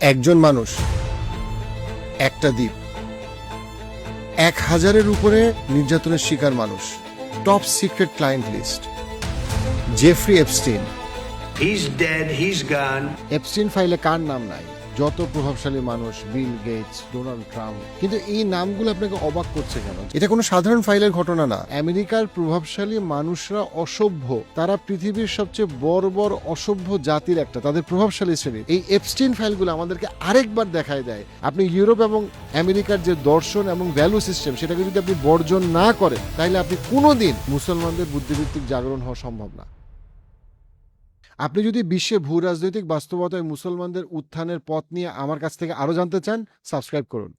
একজন মানুষ, একটা দ্বীপ, 1000-এর উপরে নির্যাতনের শিকার মানুষ, top secret client list, Jeffrey Epstein. He's dead, he's gone. Epstein ফাইলে কার নাম নাই? যত প্রভাবশালী মানুষ, বিল গেটস, ডোনাল্ড ট্রাম্প। কিন্তু এই নামগুলো আপনাকে অবাক করছে কেন? এটা কোনো সাধারণ ফাইলের ঘটনা না। আমেরিকার প্রভাবশালী মানুষরা অসভ্য, তারা পৃথিবীর সবচেয়ে বর্বর অসভ্য জাতির একটা, তাদের প্রভাবশালী শ্রেণী। এই এপস্টিন ফাইলগুলো আমাদেরকে আরেকবার দেখায় দেয় আপনি ইউরোপ এবং আমেরিকার যে দর্শন এবং ভ্যালু সিস্টেম, সেটাকে যদি আপনি বর্জন না করেন, তাহলে আপনি কোনোদিন মুসলমানদের বুদ্ধিভিত্তিক জাগরণ হওয়া সম্ভব না। আপনি যদি বিশ্বে ভূ রাজনৈতিক বাস্তবতায় মুসলমানদের উত্থানের পথ নিয়ে আমার কাছ থেকে আরো জানতে চান, সাবস্ক্রাইব করুন।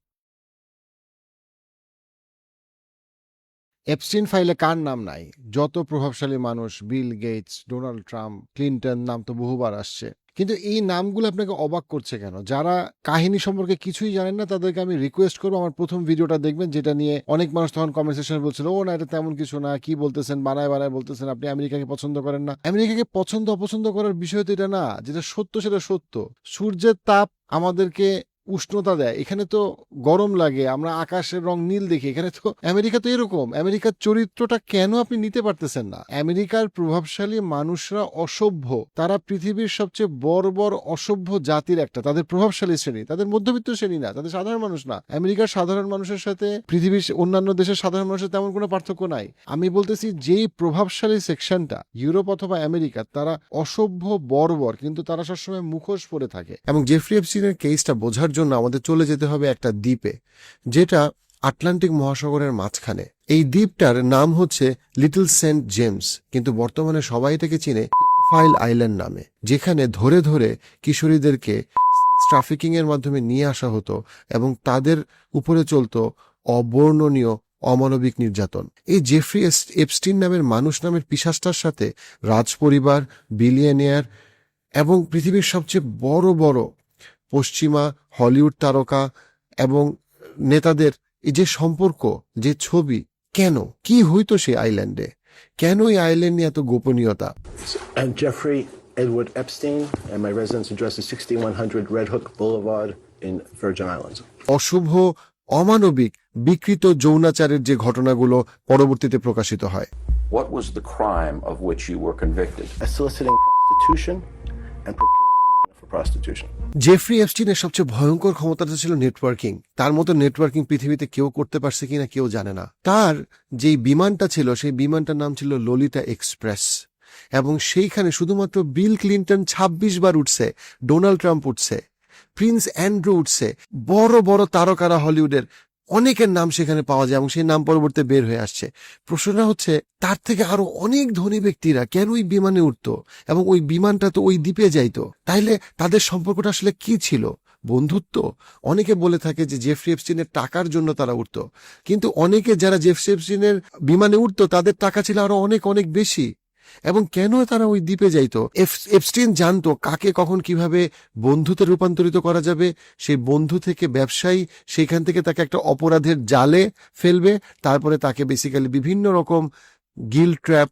এপস্টিন ফাইলে কার নাম নাই? যত প্রভাবশালী মানুষ, Bill Gates, Donald Trump, Clinton, নাম তো বহুবার আসছে। কিন্তু এই নামগুলো আপনাকে অবাক করছে কেন? যারা কাহিনী সম্পর্কে কিছুই জানেন না, তাদেরকে আমি রিকোয়েস্ট করবো আমার প্রথম ভিডিওটা দেখবেন, যেটা নিয়ে অনেক মানুষ তখন কমেন্ট সেকশনে বলছিল, ও না, এটা তেমন কিছু না, কি বলতেছেন, বানায় বানায় বলতেছেন, আপনি আমেরিকাকে পছন্দ করেন না। আমেরিকাকে পছন্দ অপছন্দ করার বিষয় তো এটা না, যেটা সত্য সেটা সত্য। সূর্যের তাপ আমাদেরকে উষ্ণতা দেয়, এখানে তো গরম লাগে, আমরা আকাশের রং নীল দেখি। এখানে তো আমেরিকা তো এরকম। আমেরিকার চরিত্রটা কেন আপনি নিতে পারতেছেন না? আমেরিকার প্রভাবশালী মানুষরা অসভ্য, তারা পৃথিবীর সবচেয়ে বর্বর অসভ্য জাতির একটা, তাদের প্রভাবশালী শ্রেণী, তাদের মধ্যবিত্ত শ্রেণী না, তাদের সাধারণ মানুষ না। আমেরিকার সাধারণ মানুষের সাথে পৃথিবীর অন্যান্য দেশের সাধারণ মানুষের তেমন কোনো পার্থক্য নাই। আমি বলতেছি, যেই প্রভাবশালী সেকশনটা ইউরোপ অথবা আমেরিকা, তারা অসভ্য বর্বর, কিন্তু তারা সবসময় মুখোশ পরে থাকে। এবং জেফ্রি এপস্টিনের কেসটা বোঝার জন্য আমাদের চলে যেতে হবে একটা দ্বীপে, যেটা আটলান্টিক মহাসাগরের মাঝখানে। এই দ্বীপটার নাম হচ্ছে লিটল সেন্ট জেমস, কিন্তু বর্তমানে সবাই এটাকে চিনে পেডোফাইল আইল্যান্ড নামে, যেখানে ধরে ধরে কিশোরীদেরকে ট্রাফিকিং এর মাধ্যমে নিয়ে আসা হতো এবং তাদের উপরে চলতো অবর্ণনীয় অমানবিক নির্যাতন। এই জেফ্রি এপস্টিন নামের মানুষ নামের পিশাচটার সাথে রাজ পরিবার, বিলিয়নিয়ার এবং পৃথিবীর সবচেয়ে বড় বড় পশ্চিমা হলিউড তারকা এবং নেতাদের এই যে সম্পর্ক, যে ছবি, কেন কি হইতো সেই আইল্যান্ডে? কেন এই আইল্যান্ড নিয়ে এত গোপনীয়তা? I'm Jeffrey Edward Epstein, and my residence address is 6100 Red Hook Boulevard in Virgin Islands. অশুভ, অমানবিক, বিকৃত যৌনাচারের যে ঘটনাগুলো পরবর্তীতে প্রকাশিত হয়। What was the crime of which you were convicted? Soliciting prostitution and procuring a minor for prostitution. Jeffrey এপস্টিনের সবচেয়ে ভয়ঙ্কর ক্ষমতাটা ছিল নেটওয়ার্কিং। তার মতো নেটওয়ার্কিং পৃথিবীতে কেউ করতে পারছে কিনা কেউ জানে না। তার যেই বিমানটা ছিল, সেই বিমানটার নাম ছিল ললিতা এক্সপ্রেস, এবং সেইখানে শুধুমাত্র বিল ক্লিন্টন 26 বার উঠছে, ডোনাল্ড ট্রাম্প উঠছে, প্রিন্স অ্যান্ড্রু উঠছে, বড় বড় তারকারা হলিউডের অনেকের নাম সেখানে পাওয়া যায় এবং সেই নাম পরবর্তীতে বের হয়ে আসছে। প্রশ্নটা হচ্ছে, তার থেকে আরো অনেক ধনী ব্যক্তিরা কেন ওই বিমানে উঠতো এবং ওই বিমানটা তো ওই দ্বীপে যাইতো? তাইলে তাদের সম্পর্কটা আসলে কি ছিল? বন্ধুত্ব? অনেকে বলে থাকে যে জেফ্রি এপস্টিনের টাকার জন্য তারা উঠতো, কিন্তু অনেকে যারা জেফ্রি এপস্টিনের বিমানে উঠতো, তাদের টাকা ছিল আরো অনেক অনেক বেশি। এবং কেন তারা ওই দ্বীপে যাইতো? এপস্টিন জানতো কাকে কখন কিভাবে বন্ধুতে রূপান্তরিত করা যাবে। সেই বন্ধু থেকে ব্যবসায়ী, সেইখান থেকে তাকে একটা অপরাধের জালে ফেলবে, তারপরে তাকে বেসিক্যালি বিভিন্ন রকম গিল ট্র্যাপ,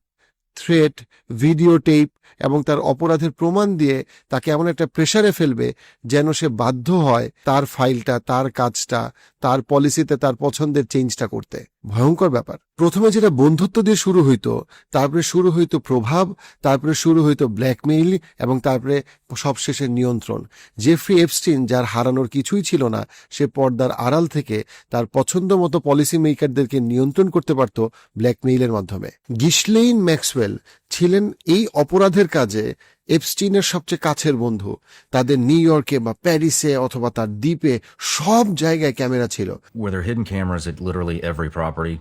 থ্রেট, ভিডিও টেপ এবং তার অপরাধের প্রমাণ দিয়ে তাকে এমন একটা প্রেসারে ফেলবে যেন সে বাধ্য হয় তার ফাইলটা, তার কাজটা, তার পলিসিতে তার পছন্দের চেঞ্জটা করতে। ভয়ঙ্কর ব্যাপার। প্রথমে যেটা বন্ধুত্ব দিয়ে শুরু হইতো, তারপরে শুরু হইতো প্রভাব, তারপরে শুরু হইতো ব্ল্যাকমেইল এবং তারপরে সবশেষে নিয়ন্ত্রণ। জেফ্রি এপস্টিন, যার হারানোর কিছুই ছিল না, সে পর্দার আড়াল থেকে তার পছন্দ মতো পলিসি মেকারদেরকে নিয়ন্ত্রণ করতে পারত ব্ল্যাকমেইলের মাধ্যমে। গিসলেইন ম্যাক্সওয়েল ছিলেন এই অপরাধের কাজে এপস্টিনের সবচেয়ে কাছের বন্ধু। তাদের নিউ ইয়র্কে বা প্যারিসে অথবা তার দ্বীপে সব জায়গায় ক্যামেরা ছিল। Were there hidden cameras at literally every property?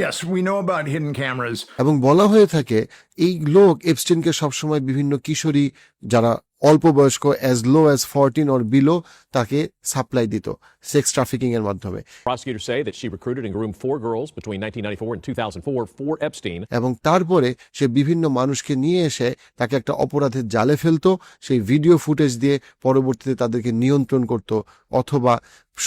Yes, we know about hidden cameras. এবং বলা হয়ে থাকে এই লোক এপস্টিনকে সবসময় বিভিন্ন কিশোরী, যারা অল্প বয়স্ক, as low as 14 or below, তাকে সাপ্লাই দিত সেক্স ট্রাফিকিং এর মাধ্যমে। Prosecutors say that she recruited and groomed 4 girls between 1994 and 2004 for Epstein. এবং তারপরে সে বিভিন্ন মানুষকে নিয়ে এসে তাকে একটা অপরাধের জালে ফেলতো, সেই ভিডিও ফুটেজ দিয়ে পরবর্তীতে তাদেরকে নিয়ন্ত্রণ করত অথবা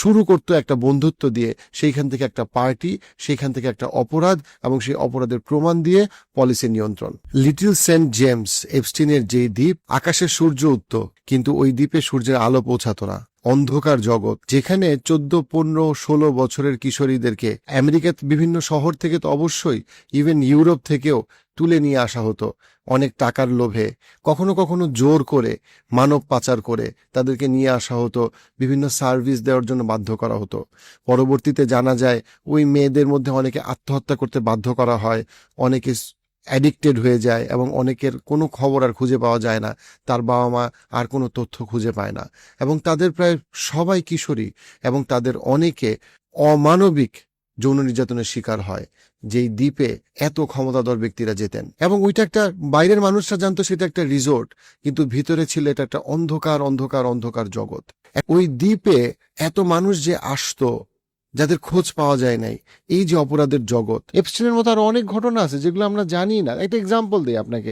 শুরু করতো একটা বন্ধুত্ব দিয়ে, সেইখান থেকে একটা পার্টি, সেইখান থেকে একটা অপরাধ, এবং সেই অপরাধের প্রমাণ দিয়ে পলিসি নিয়ন্ত্রণ। লিটল সেন্ট জেমস এপস্টিনের যেই দ্বীপ, আকাশে সূর্য উঠত কিন্তু ওই দ্বীপে সূর্যের আলো পৌঁছাতো না। অন্ধকার জগৎ, যেখানে 14, 15, 16 বছরের কিশোরীদেরকে আমেরিকার বিভিন্ন শহর থেকে তো অবশ্যই, ইভেন ইউরোপ থেকেও তুলে নিয়ে আসা হতো অনেক টাকার লোভে, কখনো কখনো জোর করে, মানব পাচার করে তাদেরকে নিয়ে আসা হতো, বিভিন্ন সার্ভিস দেওয়ার জন্য বাধ্য করা হতো। পরবর্তীতে জানা যায় ওই মেয়েদের মধ্যে অনেকে আত্মহত্যা করতে বাধ্য করা হয়, অনেকে অ্যাডিক্টেড হয়ে যায়, এবং অনেকের কোনো খবর আর খুঁজে পাওয়া যায় না, তার বাবা মা আর কোনো তথ্য খুঁজে পায় না, এবং তাদের প্রায় সবাই কিশোরী, এবং তাদের অনেকে অমানবিক যৌন নির্যাতনের শিকার হয়। যেই দ্বীপে এত ক্ষমতাধর ব্যক্তিরা যেতেন, এবং ওইটা একটা, বাইরের মানুষরা জানতো সেটা একটা রিসোর্ট, কিন্তু ভিতরে ছিল এটা একটা অন্ধকার অন্ধকার অন্ধকার জগৎ। ওই দ্বীপে এত মানুষ যে আসতো যাদের খোঁজ পাওয়া যায় নাই, এই যে অপরাধের জগৎ। এপস্টিনের মতো আরো অনেক ঘটনা আছে যেগুলো আমরা জানি না। একটা এক্সাম্পল দিই আপনাকে,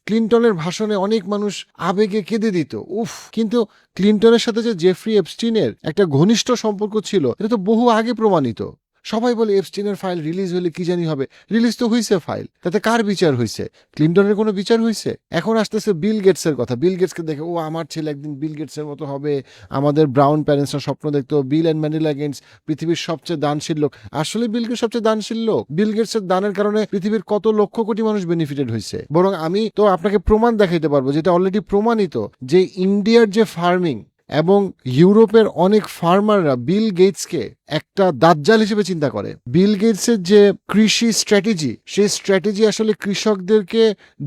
ক্লিনটনের ভাষণে অনেক মানুষ আবেগে কেঁদে দিত, উফ। কিন্তু ক্লিনটনের সাথে যে জেফ্রি এপস্টিনের একটা ঘনিষ্ঠ সম্পর্ক ছিল, এটা তো বহু আগে প্রমাণিত। সবাই বলে এপস্টিনের ফাইল রিলিজ হলে কি জানি হবে, রিলিজ তো হয়েছে ফাইল, তাতে কার বিচার হয়েছে? ক্লিনটনের কোনো বিচার হয়েছে? এখন আসতেছে বিল গেটসের কথা। বিল গেটসকে দেখে, ও আমার ছেলে একদিন বিল গেটসের মতো হবে, আমাদের ব্রাউন প্যারেন্টসরা স্বপ্ন দেখতো বিল অ্যান্ড মেলিন্ডা গেটস পৃথিবীর সবচেয়ে দানশীল লোক। আসলে বিল গেটস সবচেয়ে দানশীল লোক? বিল গেটসের দানের কারণে পৃথিবীর কত লক্ষ কোটি মানুষ বেনিফিটেড হয়েছে। বরং আমি তো আপনাকে প্রমাণ দেখাইতে পারবো, যেটা অলরেডি প্রমাণিত, যে ইন্ডিয়ার যে ফার্মিং এবং ইউরোপের অনেক ফার্মাররা বিল গেটসকে একটা দাজ্জাল হিসেবে চিন্তা করে। বিল গেটসের যে কৃষি স্ট্র্যাটেজি, সেই স্ট্র্যাটেজি আসলে কৃষকদেরকে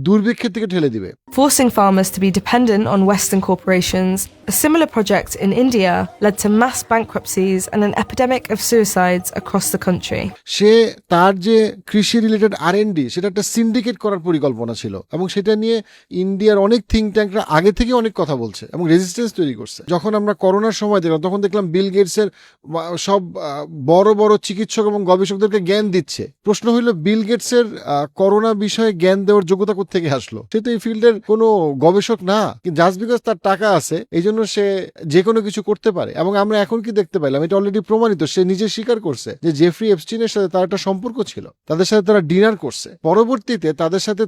দুর্ভিক্ষের থেকে ঠেলে দিবে। Forcing farmers to be dependent on Western corporations, a similar project in India led to mass bankruptcies and an epidemic of suicides across the country. সে তার যে কৃষি রিলেটেড R&D, সেটা একটা সিন্ডিকেট করার পরিকল্পনা ছিল, এবং সেটা নিয়ে ইন্ডিয়ার অনেক থিঙ্ক ট্যাঙ্করা আগে থেকে অনেক কথা বলছে এবং রেজিস্ট্যান্স তৈরি করছে। যখন আমরা করোনার সময় দেখলাম, তখন দেখলাম বিল গেটসের সব বড় বড় চিকিৎসক এবং গবেষকদেরকে জ্ঞান দিচ্ছে। প্রশ্ন হইল, বিল গেটসের করোনা বিষয়ে জ্ঞান দেওয়ার যোগ্যতা কোত্থেকে আসলো? সে তো এই ফিল্ডের কোনো গবেষক না, কিন্তু জাস্ট বিকজ তার টাকা আছে এই জন্য সে যে কোনো কিছু করতে পারে। এবং আমরা এখন কি দেখতে পাইলাম, এটা অলরেডি প্রমাণিত, সে নিজে স্বীকার করছে যে জেফ্রি এপস্টিনের সাথে তার একটা সম্পর্ক ছিল, তাদের সাথে তারা ডিনার করছে। পরবর্তীতে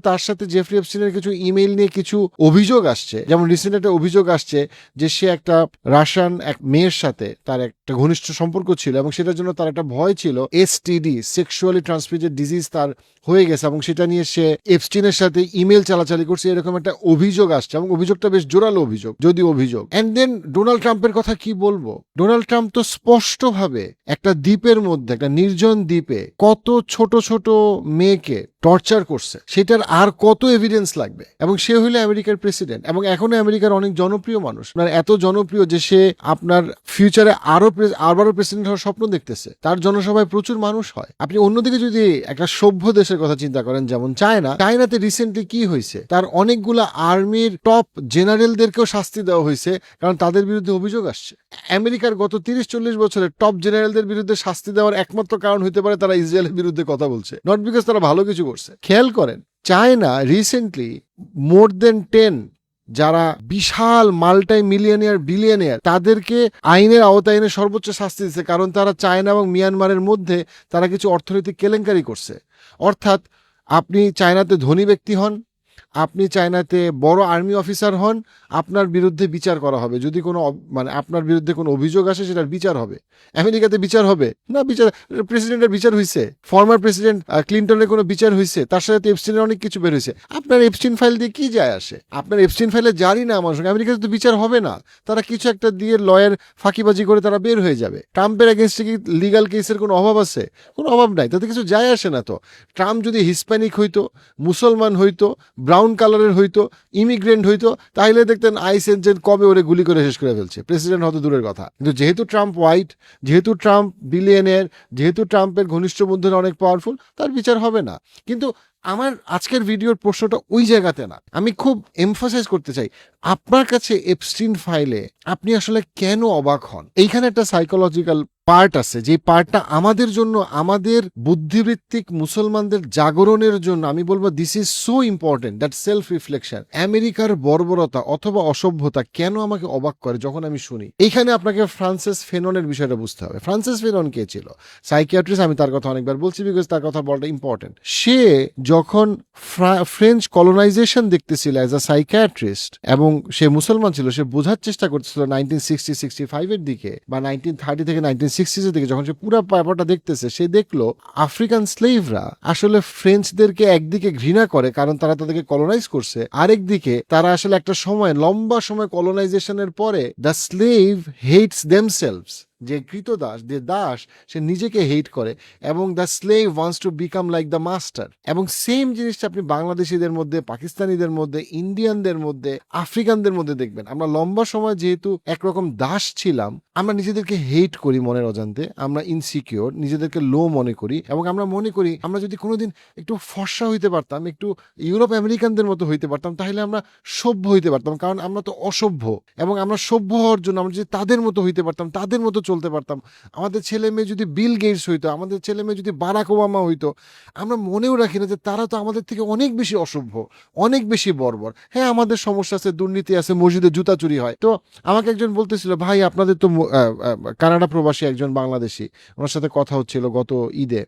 তার সাথে জেফ্রি এপস্টিনের কিছু ইমেইল নিয়ে কিছু অভিযোগ আসছে, যেমন রিসেন্ট একটা অভিযোগ আসছে যে সে একটা রাশিয়ান এক মেয়ের সাথে তার একটা ঘনিষ্ঠ সম্পর্ক ছিল, এবং সেটার জন্য তার একটা ভয় ছিল STD, সেক্সুয়ালি ট্রান্সমিটেড ডিজিজ তার হয়ে গেছে, এবং সেটা নিয়ে সে এপস্টিনের সাথে ইমেল চালাচালি করছে, এরকম একটা অভিযোগ আসছে, এবং অভিযোগটা বেশ জোরালো অভিযোগ, যদি অভিযোগ। এন্ড দেন ডোনাল্ড ট্রাম্পের কথা কি বলবো? ডোনাল্ড ট্রাম্প তো স্পষ্টভাবে একটা দ্বীপের মধ্যে, একটা নির্জন দ্বীপে কত ছোট ছোট মেয়েকে টর্চার করছে, সেটার আর কত এভিডেন্স লাগবে? এবং সে হইলে আমেরিকার প্রেসিডেন্ট, এবং এখনো আমেরিকার অনেক জনপ্রিয় মানুষ, মানে এত জনপ্রিয় যে সে আপনার ফিউচারে আবারও প্রেসিডেন্ট হওয়ার স্বপ্ন দেখতেছে। তার জনসভায় প্রচুর মানুষ হয়। আপনি অন্যদিকে যদি একটা সভ্য দেশের কথা চিন্তা করেন, যেমন চায়নাতে রিসেন্টলি কি হয়েছে, তার অনেকগুলা আর্মির টপ জেনারেলদেরকেও শাস্তি দেওয়া হয়েছে, কারণ তাদের বিরুদ্ধে অভিযোগ আসছে। আমেরিকার গত 30-40 বছরের টপ জেনারেলদের বিরুদ্ধে শাস্তি দেওয়ার একমাত্র কারণ হইতে পারে তারা ইসরায়েলের বিরুদ্ধে কথা বলছে, নট বিকজ তারা ভালো কিছু করছে। খেয়াল করেন, চায়না রিসেন্টলি মোর দেন 10 যারা বিশাল মাল্টাই মিলিয়নিয়ার বিলিয়নিয়ার, তাদেরকে আইনের আওতায় এনে সর্বোচ্চ শাস্তি দিচ্ছে, কারণ তারা চায়না এবং মিয়ানমারের মধ্যে তারা কিছু অর্থনৈতিক কেলেঙ্কারি করছে। অর্থাৎ আপনি চায়নাতে ধনী ব্যক্তি হন, আপনি চায়নাতে বড় আর্মি অফিসার হন, আপনার বিরুদ্ধে বিচার করা হবে। যদি কোনো আপনার বিরুদ্ধে কোনো অভিযোগ আসে, সেটার বিচার হবে। আমেরিকাতে বিচার হবে না? প্রেসিডেন্টের বিচার হয়েছে, ফর্মার প্রেসিডেন্ট ক্লিনটনের কোনো বিচার হয়েছে, তার সাথে এপস্টিনের অনেক কিছু বের হয়েছে। আপনার এপস্টিন ফাইল দিয়ে কি যায় আসে? আপনার এপস্টিন ফাইলে জানি না আমার সঙ্গে। আমেরিকাতে তো বিচার হবে না, তারা কিছু একটা দিয়ে লয়ার ফাঁকিবাজি করে তারা বের হয়ে যাবে। ট্রাম্পের এগেনস্টে কি লিগাল কেসের কোনো অভাব আছে? কোনো অভাব নাই, তাতে কিছু যায় আসে না। তো ট্রাম্প যদি হিসপ্যানিক হইতো, মুসলমান হইতো, ব্রাউন কালারের হইতো, ইমিগ্রেন্ট হইতো, তাহলে দেখতেন আইস এজেন্ট কবে ওরে গুলি করে শেষ করে ফেলছে, প্রেসিডেন্ট হয়তো দূরের কথা। কিন্তু যেহেতু ট্রাম্প হোয়াইট, যেহেতু ট্রাম্প বিলিয়নিয়ার, যেহেতু ট্রাম্পের ঘনিষ্ঠ বন্ধুরা অনেক পাওয়ারফুল, তার বিচার হবে না। কিন্তু আমার আজকের ভিডিওর প্রশ্নটা ওই জায়গাতে না। আমি খুব এমফাসাইজ করতে চাই, আপনার কাছে এপস্টিন ফাইলে আপনি আসলে কেন অবাক হন? এইখানে একটা সাইকোলজিক্যাল পার্ট আছে, যে পার্টটা আমাদের জন্য, আমাদের বুদ্ধিবৃত্তিক মুসলমানদের জাগরণের জন্য আমি বলবো this is so important, that self reflection. আমেরিকার বর্বরতা অথবা অসভ্যতা কেন আমাকে অবাক করে যখন আমি শুনি। এইখানে আপনাকে ফ্রান্সিস ফেননের বিষয়টা বুঝতে হবে। ফ্রান্সিস ফেনন কে ছিল? সাইকিয়াট্রিস্ট, আমি তার কথা অনেকবার বলছি বিকজ তার কথা বলাটা ইম্পর্টেন্ট। সে যখন ফ্রেঞ্চ কলোনাইজেশন দেখতেছিল অ্যাজ আ সাইকিয়াট্রিস্ট এবং সে মুসলমান ছিল, সে বোঝার চেষ্টা করতেছিল 1960-65 এর দিকে বা 1930 থেকে 1960 এর দিকে, যখন সে পুরো ব্যাপারটা দেখতেছে, সে দেখলো আফ্রিকান স্লেভরা আসলে ফ্রেঞ্চদেরকে একদিকে ঘৃণা করে কারণ তারা তাদেরকে কলোনাইজ করছে, আরেকদিকে তারা আসলে একটা সময়, লম্বা সময় কলোনাইজেশনের পরে দ্য স্লেভ হেটস দেমসেলভস, যে কৃতদাস, যে দাস, সে নিজেকে হেট করে এবং the slave wants to become like the master. এবং সেম জিনিসটা আপনি বাংলাদেশিদের মধ্যে, পাকিস্তানিদের মধ্যে, ইন্ডিয়ানদের মধ্যে, আফ্রিকানদের মধ্যে দেখবেন। আমরা লম্বা সময় যেহেতু একরকম দাস ছিলাম, আমরা নিজেদেরকে হেট করি মনের অজান্তে, আমরা ইনসিকিউর, নিজেদেরকে লো মনে করি এবং আমরা মনে করি আমরা যদি কোনোদিন একটু ফর্সা হইতে পারতাম, একটু ইউরোপ আমেরিকানদের মতো হইতে পারতাম, তাহলে আমরা সভ্য হইতে পারতাম, কারণ আমরা তো অসভ্য। এবং আমরা সভ্য হওয়ার জন্য আমরা যদি তাদের মতো হইতে পারতাম, তাদের মতো চলতে পারতাম, আমাদের ছেলে মেয়ে যদি বিল গেটস হইতো, আমাদের ছেলে মেয়ে যদি বারাক ওবামা হইতো, আমরা মনেও রাখি না যে তারা তো আমাদের থেকে অনেক বেশি অসভ্য, অনেক বেশি বর্বর। হ্যাঁ, আমাদের সমস্যা আছে, দুর্নীতি আছে, মসজিদে জুতা চুরি হয়। তো আমাকে একজন বলতেছিল, ভাই আপনাদের তো কানাডা প্রবাসী একজন বাংলাদেশি, ওনার সাথে কথা হচ্ছিল গত ঈদে,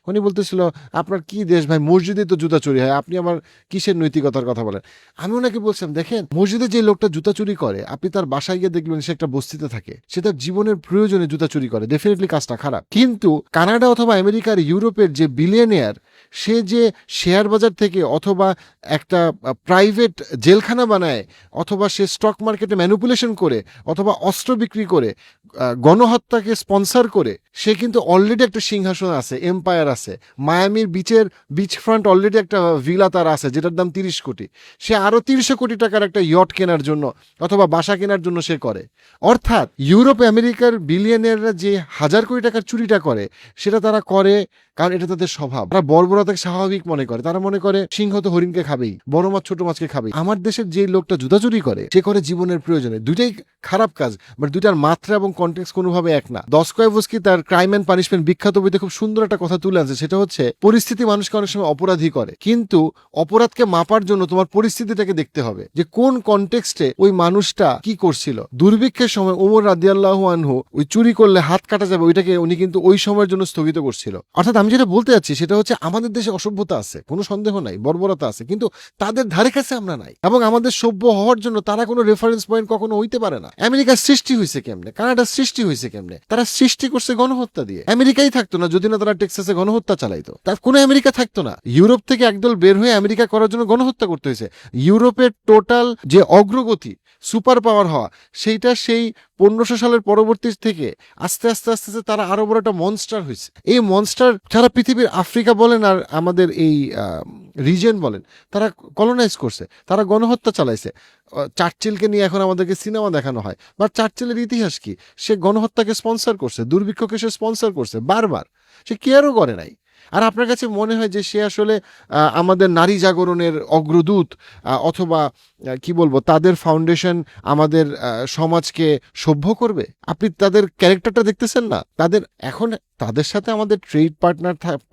উনি বলতেছিল আপনার কি দেশ ভাই, মসজিদে তো জুতা চুরি হয়, আপনি আবার কিসের নৈতিকতার কথা বলেন? আমি ওনাকে বলছিলাম, দেখেন মসজিদে যে লোকটা জুতা চুরি করে, আপনি তার বাসায় গিয়ে দেখবেন সে একটা বস্তিতে থাকে, সে তার জীবনের প্রয়োজনে জুতা চুরি করে, ডেফিনেটলি কাজটা খারাপ। কিন্তু কানাডা অথবা আমেরিকার, ইউরোপের যে বিলিয়নিয়ার, সে যে শেয়ার বাজার থেকে অথবা একটা প্রাইভেট জেলখানা বানায়, অথবা সে স্টক মার্কেটে ম্যানিপুলেশন করে, অথবা অস্ত্র বিক্রি করে, গণহত্যাকে স্পন্সর করে, সে কিন্তু অলরেডি একটা সিংহাসন আছে, এম্পায়ার আছে। মায়ামির বিচ ফ্রন্ট অলরেডি একটা ভিলা তার আছে যেটার দাম 30 কোটি। সে আরো 300 কোটি টাকার একটা ইয়ট কেনার জন্য অথবা বাসা কেনার জন্য সে করে। অর্থাৎ ইউরোপ আমেরিকার বিলিয়নিয়াররা যে 1000 কোটি টাকার চুরিটা করে, সেটা তারা করে কারণ এটা তাদের স্বভাব। তারা বর্বরতাকে স্বাভাবিক মনে করে, তারা মনে করে সিংহ তো হরিণকে খাবেই, বড় মাছ ছোট মাছকে খাবেই। আমার দেশের যে লোকটা জুতা চুরি করে, সে করে জীবনের প্রয়োজনে। দুইটাই খারাপ কাজ, বাট দুইটার মাত্রা এবং কন্টেক্সট কোনোভাবে এক না। দস্তয়েভস্কি তার ক্রাইম অ্যান্ড পানিশমেন্ট বিখ্যাত বইতে খুব সুন্দর একটা কথা তুলে আনছে, সেটা হচ্ছে পরিস্থিতি মানুষকে অনেক সময় অপরাধী করে, কিন্তু অপরাধকে মাপার জন্য তোমার পরিস্থিতিটাকে দেখতে হবে যে কোন কন্টেক্সটে ওই মানুষটা কি করছিল। দুর্ভিক্ষের সময় ওমর রাদিয়াল্লাহু আনহু ওই চুরি করলে হাত কাটা যাবে ওইটাকে উনি কিন্তু ওই সময়ের জন্য স্থগিত করছিল। অর্থাৎ আমি যেটা বলতে যাচ্ছি সেটা হচ্ছে আমাদের দেশে অসভ্যতা আছে, কোনো সন্দেহ নাই, বর্বরতা আছে, কিন্তু তাদের ধারে কাছে আমরা নাই। এবং আমাদের সভ্য হওয়ার জন্য তারা কোনো রেফারেন্স পয়েন্ট কখনো হইতে পারে না। আমেরিকার সৃষ্টি হয়েছে কেমনে, কানাডার সৃষ্টি হয়েছে কেমনে? তারা সৃষ্টি করছে গণহত্যা দিয়ে। আমেরিকাই থাকতো না যদি না তারা টেক্সাসে গণহত্যা চালাইতো, তার কোনো আমেরিকা থাকতো না। ইউরোপ থেকে একদল বের হয়ে আমেরিকা করার জন্য গণহত্যা করতে হয়েছে। ইউরোপের টোটাল যে অগ্রগতি, সুপার পাওয়ার হওয়া, সেইটা সেই 1500 সালের পরবর্তী থেকে আস্তে আস্তে আস্তে আস্তে তারা আরো বড় একটা মনস্টার হয়েছে। এই মনস্টার সারা পৃথিবীর, আফ্রিকা বলেন আর আমাদের এই রিজন বলেন, তারা কলোনাইজ করছে, তারা গণহত্যা চালাইছে। চার্চিলকে নিয়ে এখন আমাদেরকে সিনেমা দেখানো হয়, বা চার্চিলের ইতিহাস কি? সে গণহত্যাকে স্পন্সর করছে, দুর্ভিক্ষকে সে স্পন্সর করছে বারবার, সে কেয়ারও করে নাই। আর আপনার কাছে মনে হয় যে সে আসলে আমাদের নারী জাগরণের অগ্রদূত, অথবা কি বলবো, তাদের ফাউন্ডেশন আমাদের সমাজকে সভ্য করবে? আপনি তাদের ক্যারেক্টারটা দেখতেছেন না? এখন তাদের সাথে আমাদের ট্রেড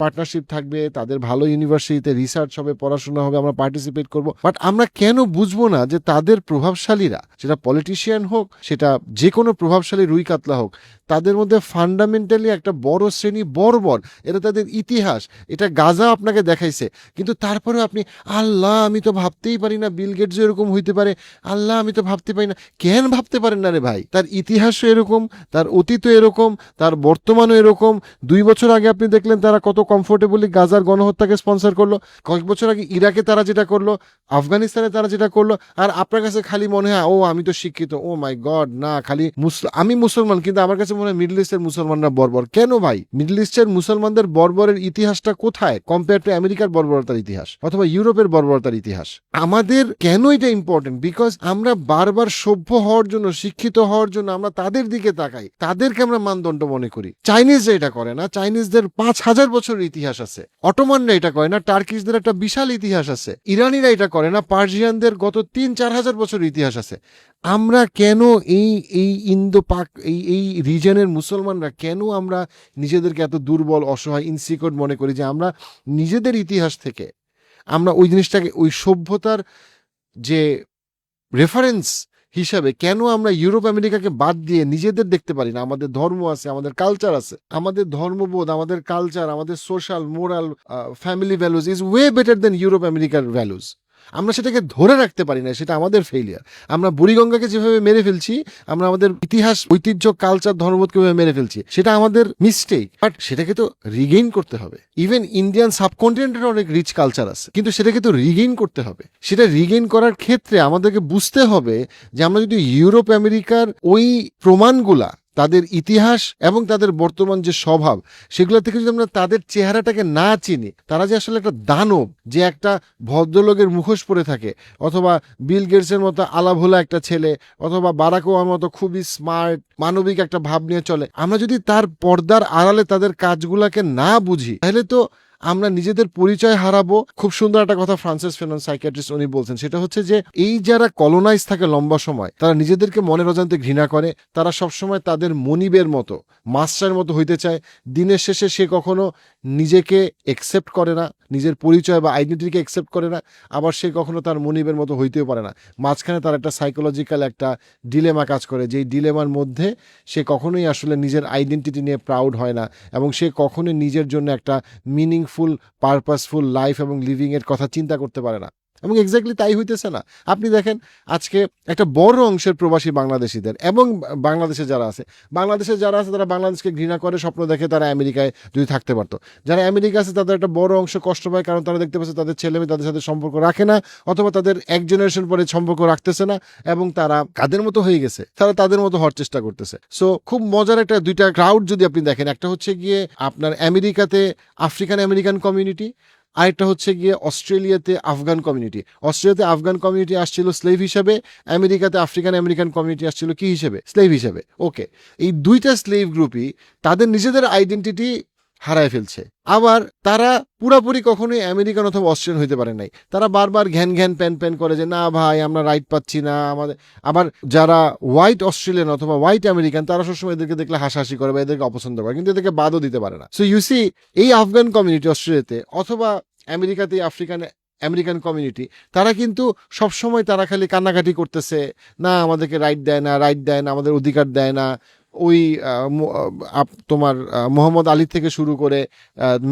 পার্টনারশিপ থাকবে, তাদের ভালো ইউনিভার্সিটিতে রিসার্চ হবে, পড়াশোনা হবে, আমরা পার্টিসিপেট করব। বাট আমরা কেন বুঝবো না যে তাদের প্রভাবশালীরা, সেটা পলিটিশিয়ান হোক, সেটা যে কোনো প্রভাবশালী রুই কাতলা হোক, তাদের মধ্যে ফান্ডামেন্টালি একটা বড় শ্রেণী বর্বর। এটা তাদের ইতিহাস, এটা গাজা আপনাকে দেখাইছে। কিন্তু তারপরে আপনি, আল্লাহ আমি তো ভাবতেই পারি না বিল গেটস এরকম হইতে পারে, আল্লাহ আমি তো ভাবতে পারি না। কেন ভাবতে পারেন না রে ভাই? তার ইতিহাসও এরকম, তার অতীতও এরকম, তার বর্তমানও এরকম। 2 বছর আগে আপনি দেখলেন তারা কত কমফোর্টেবলি গাজার গণহত্যাকে স্পন্সর করলো। কয়েক বছর আগে ইরাকে তারা যেটা করলো, আফগানিস্তানে তারা যেটা করলো। আর আপনার কাছে খালি মনে হয় ও আমি তো শিক্ষিত, ও মাই গড, না খালি আমি মুসলমান, কিন্তু আমার কাছে মনে হয় মিডল ইস্টের মুসলমানরা বর্বর। কেন ভাই? মিডল ইস্টের মুসলমানদের বর্বরের ইতিহাসটা কোথায় কম্পেয়ার টু আমেরিকার বর্বরতার ইতিহাস অথবা ইউরোপের বর্বরতার ইতিহাস? আমাদের কেন এটা ইম্পর্টেন্ট? বিকজ আমরা বারবার সভ্য হওয়ার জন্য, শিক্ষিত হওয়ার জন্য আমরা তাদের দিকে তাকাই, তাদেরকে আমরা মানদণ্ড মনে করি। চাইনিজরা এটা করে না, চাইনিজদের 5,000 বছরের ইতিহাস আছে। অটোমানরা এটা করে না, টার্কিশদের একটা বিশাল ইতিহাস আছে। ইরানিরা এটা করে না, পার্সিয়ানদের গত 3-4 হাজার বছরের ইতিহাস আছে। আমরা কেন এই ইন্দো পাক এই রিজনের মুসলমানরা কেন আমরা নিজেদেরকে এত দুর্বল, অসহায়, ইনসিকিউর মনে করি যে আমরা নিজেদের ইতিহাস থেকে আমরা ওই জিনিসটাকে, ওই সভ্যতার যে রেফারেন্স হিসাবে কেন আমরা ইউরোপ আমেরিকাকে বাদ দিয়ে নিজেদের দেখতে পারি না? আমাদের ধর্ম আছে, আমাদের কালচার আছে, আমাদের ধর্মবোধ, আমাদের কালচার, আমাদের social, moral, family values is way better then Europe আমেরিকার ভ্যালুজ। আমরা সেটাকে ধরে রাখতে পারি না, সেটা আমাদের ফেইলিয়ার। আমরা বুড়িগঙ্গাকে যেভাবে মেরে ফেলছি, আমরা আমাদের ইতিহাস, ঐতিহ্য, কালচার, ধর্মবোধকে মেরে ফেলছি, সেটা আমাদের মিস্টেক। বাট সেটাকে তো রিগেইন করতে হবে। ইভেন ইন্ডিয়ান সাবকন্টিনেন্টের অনেক রিচ কালচার আছে, কিন্তু সেটাকে তো রিগেইন করতে হবে। সেটা রিগেইন করার ক্ষেত্রে আমাদেরকে বুঝতে হবে যে আমরা যদি ইউরোপ আমেরিকার ওই প্রমাণগুলা, তাদের ইতিহাস এবং তাদের বর্তমান যে স্বভাব, সেগুলো থেকে যদি আমরা তাদের চেহারাটাকে না চিনি, তারা যে আসলে একটা দানব, যে একটা ভদ্রলোকের মুখোশ পরে থাকে, অথবা বিল গেটসের মতো আলাভোলা একটা ছেলে, অথবা বারাক ওবামার মতো খুবই স্মার্ট, মানবিক একটা ভাব নিয়ে চলে, আমরা যদি তার পর্দার আড়ালে তাদের কাজগুলাকে না বুঝি, তাহলে তো আমরা নিজেদের পরিচয় হারাবো। খুব সুন্দর একটা কথা ফ্রান্সিস ফেনন, সাইকিয়াট্রিস্ট, উনি বলছেন, সেটা হচ্ছে যে এই যারা কলোনাইজ থাকে লম্বা সময়, তারা নিজেদেরকে মনের অজান্তে ঘৃণা করে। তারা সবসময় তাদের মনিবের মতো, মাস্টারের মতো হইতে চায়। দিনের শেষে সে কখনো নিজেকে একসেপ্ট করে না, নিজের পরিচয় বা আইডেন্টিটিকে একসেপ্ট করে না। আবার সে কখনো তার মনিবের মতো হইতেও পারে না। মাঝখানে তার একটা সাইকোলজিক্যাল একটা ডিলেমা কাজ করে, যেই ডিলেমার মধ্যে সে কখনোই আসলে নিজের আইডেন্টিটি নিয়ে প্রাউড হয় না, এবং সে কখনোই নিজের জন্য একটা মিনিংফুল, পারপাসফুল লাইফ এবং লিভিং এর কথা চিন্তা করতে পারে না। এবং এক্স্যাক্টলি তাই হইতেছে না। আপনি দেখেন আজকে একটা বড় অংশের প্রবাসী বাংলাদেশিদের, এবং বাংলাদেশে যারা আছে তারা বাংলাদেশকে ঘৃণা করে, স্বপ্ন দেখে তারা আমেরিকায় যদি থাকতে পারতো। যারা আমেরিকা আছে তাদের একটা বড় অংশ কষ্ট পায়, কারণ তারা দেখতে পাচ্ছে তাদের ছেলে মেয়ে তাদের সাথে সম্পর্ক রাখে না, অথবা তাদের এক জেনারেশন পরে সম্পর্ক রাখতেছে না, এবং তারা কাদের মতো হয়ে গেছে, তারা তাদের মতো হওয়ার চেষ্টা করতেছে। সো খুব মজার একটা দুইটা ক্রাউড যদি আপনি দেখেন, একটা হচ্ছে গিয়ে আপনার আমেরিকাতে আফ্রিকান আমেরিকান কমিউনিটি, আরেকটা হচ্ছে গিয়ে অস্ট্রেলিয়াতে আফগান কমিউনিটি। অস্ট্রেলিয়াতে আফগান কমিউনিটি আসছিল স্লেভ হিসেবে, আমেরিকাতে আফ্রিকান আমেরিকান কমিউনিটি আসছিল কি হিসেবে? স্লেভ হিসেবে। ওকে, এই দুইটা স্লেভ গ্রুপই তাদের নিজেদের আইডেন্টিটি হারায় ফেলছে। আবার তারা পুরাপুরি কখনোই আমেরিকান অথবা অস্ট্রেলিয়ান হইতে পারে নাই। তারা বারবার ঘ্যান প্যান করে যে না ভাই আমরা রাইট পাচ্ছি না আমাদের। আবার যারা হোয়াইট অস্ট্রেলিয়ান অথবা হোয়াইট আমেরিকান, তারা সবসময় এদেরকে দেখলে হাসাহাসি করে বা এদেরকে অপছন্দ করে, কিন্তু এদেরকে বাদও দিতে পারে না। সো ইউ সি, এই আফগান কমিউনিটি অস্ট্রেলিয়াতে অথবা আমেরিকাতে আফ্রিকান আমেরিকান কমিউনিটি, তারা কিন্তু সবসময় তারা খালি কান্নাকাটি করতেছে, না আমাদেরকে রাইট দেয় না, আমাদের অধিকার দেয় না। ওই তোমার মোহাম্মদ আলী থেকে শুরু করে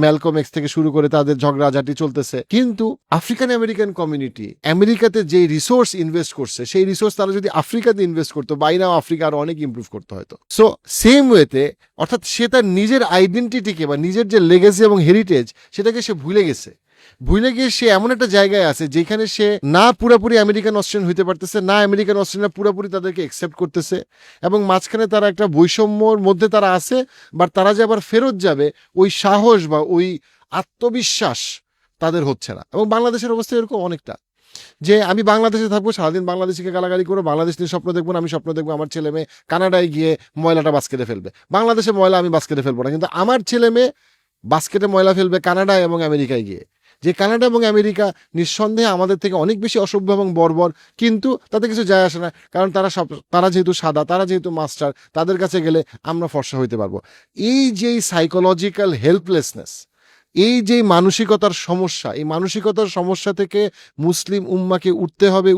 ম্যালকম এক্স থেকে শুরু করে তাদের ঝগড়াঝাটি চলতেছে। কিন্তু আফ্রিকান আমেরিকান কমিউনিটি আমেরিকাতে যে রিসোর্স ইনভেস্ট করছে, সেই রিসোর্স তারা যদি আফ্রিকাতে ইনভেস্ট করতো, বাইরেও আফ্রিকা আরো অনেক ইমপ্রুভ করতে হয়তো। সো সেম ওয়েতে, অর্থাৎ সে তার নিজের আইডেন্টিটিকে বা নিজের যে লেগেসি এবং হেরিটেজ, সেটাকে সে ভুলে গিয়ে সে এমন একটা জায়গায় আছে যেখানে সে না পুরোপুরি আমেরিকান অস্ট্রেলিয়ান হইতে পারতেছে, না আমেরিকান অস্ট্রেলিয়ান পুরোপুরি তাদেরকে একসেপ্ট করতেছে, এবং মাঝখানে তারা একটা বৈষম্যর মধ্যে তারা আছে। বাট তারা যে আবার ফেরত যাবে, ওই সাহস বা ওই আত্মবিশ্বাস তাদের হচ্ছে না। এবং বাংলাদেশের অবস্থা এরকম অনেকটা, যে আমি বাংলাদেশে থাকবো, সারাদিন বাংলাদেশকে গালাগালি করবো, বাংলাদেশ নিয়ে স্বপ্ন দেখবো না। আমি স্বপ্ন দেখবো আমার ছেলে মেয়ে কানাডায় গিয়ে ময়লাটা বাস্কেটে ফেলবে। বাংলাদেশে ময়লা আমি বাস্কেটে ফেলবো না, কিন্তু আমার ছেলে মেয়ে বাস্কেটে ময়লা ফেলবে কানাডায় এবং আমেরিকায় গিয়ে। যে কানাডা এবং আমেরিকা নিঃসন্দেহে আমাদের থেকে অনেক বেশি অসভ্য এবং বর্বর, কিন্তু তাতে কিছু যায় আসে না, কারণ তারা যেহেতু সাদা, তারা যেহেতু মাস্টার, তাদের কাছে গেলে আমরা ফর্সা হইতে পারবো। এই যে সাইকোলজিক্যাল হেল্পলেসনেস, এই যে মানসিকতার সমস্যা, এই মানসিকতার সমস্যা থেকে মুসলিম উম্মাকে উঠতে হবে,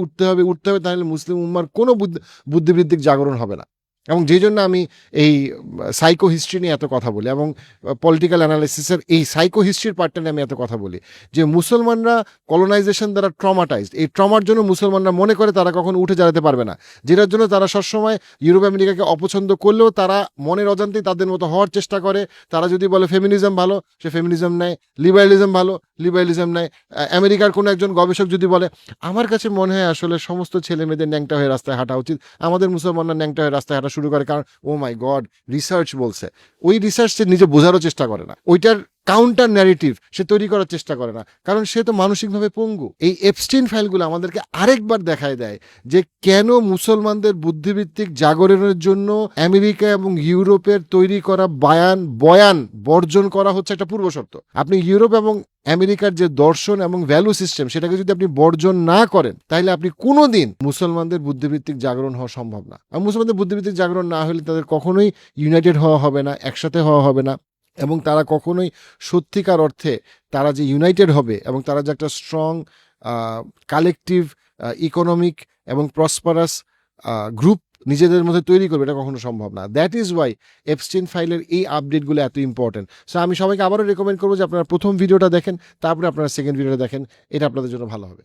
তাহলে মুসলিম উম্মার কোনো বুদ্ধিবৃত্তিক জাগরণ হবে না। এবং যেই জন্য আমি এই সাইকো হিস্ট্রি নিয়ে এত কথা বলি, এবং পলিটিক্যাল অ্যানালিসিসের এই সাইকো হিস্ট্রির পার্টটা নিয়ে আমি এত কথা বলি, যে মুসলমানরা কলোনাইজেশন দ্বারা ট্রমাটাইজড, এই ট্রমার জন্য মুসলমানরা মনে করে তারা কখনো উঠে দাঁড়াতে পারবে না, যেটার জন্য তারা সবসময় ইউরোপ আমেরিকাকে অপছন্দ করলেও তারা মনের অজান্তেই তাদের মতো হওয়ার চেষ্টা করে। তারা যদি বলে ফেমিনিজম ভালো, সে ফেমিনিজম নেয়, লিবারালিজম ভালো, লিবারালিজম নেয়। আমেরিকার কোনো একজন গবেষক যদি বলে আমার কাছে মনে হয় আসলে সমস্ত ছেলে মেয়েদের ন্যাংটা হয়ে রাস্তায় হাঁটা উচিত, আমাদের মুসলমানরা ন্যাংটা হয়ে রাস্তায় হাঁটা শুরু করে, কারণ ও মাই গড রিসার্চ বলছে। ওই রিসার্চ সে নিজে বোঝারও চেষ্টা করে না, ওইটার কাউন্টার ন্যারেটিভ সে তৈরি করার চেষ্টা করে না, কারণ সে তো মানসিকভাবে পঙ্গু। এই এপস্টিন ফাইলগুলো আমাদেরকে আরেকবার দেখায় দেয় যে কেন মুসলমানদের বুদ্ধিবৃত্তিক জাগরণের জন্য আমেরিকা এবং ইউরোপের তৈরি করা বয়ান বর্জন করা হচ্ছে একটা পূর্বশর্ত। আপনি ইউরোপ এবং আমেরিকার যে দর্শন এবং ভ্যালু সিস্টেম সেটাকে যদি আপনি বর্জন না করেন, তাহলে আপনি কোনোদিন মুসলমানদের বুদ্ধিবৃত্তিক জাগরণ হওয়া সম্ভব না। আর মুসলমানদের বুদ্ধিবৃত্তিক জাগরণ না হলে তাদের কখনোই ইউনাইটেড হওয়া হবে না, একসাথে হওয়া হবে না, এবং তারা কখনোই সত্যিকার অর্থে তারা যে ইউনাইটেড হবে এবং তারা যে একটা স্ট্রং কালেকটিভ ইকোনমিক এবং প্রসপারাস গ্রুপ নিজেদের মধ্যে তৈরি করবে, এটা কখনো সম্ভব না। দ্যাট ইজ ওয়াই এপস্টিন ফাইলের এই আপডেটগুলো এত ইম্পর্টেন্ট। সো আমি সবাইকে আবারও রেকমেন্ড করবো যে আপনারা প্রথম ভিডিওটা দেখেন, তারপরে আপনারা সেকেন্ড ভিডিওটা দেখেন, এটা আপনাদের জন্য ভালো হবে।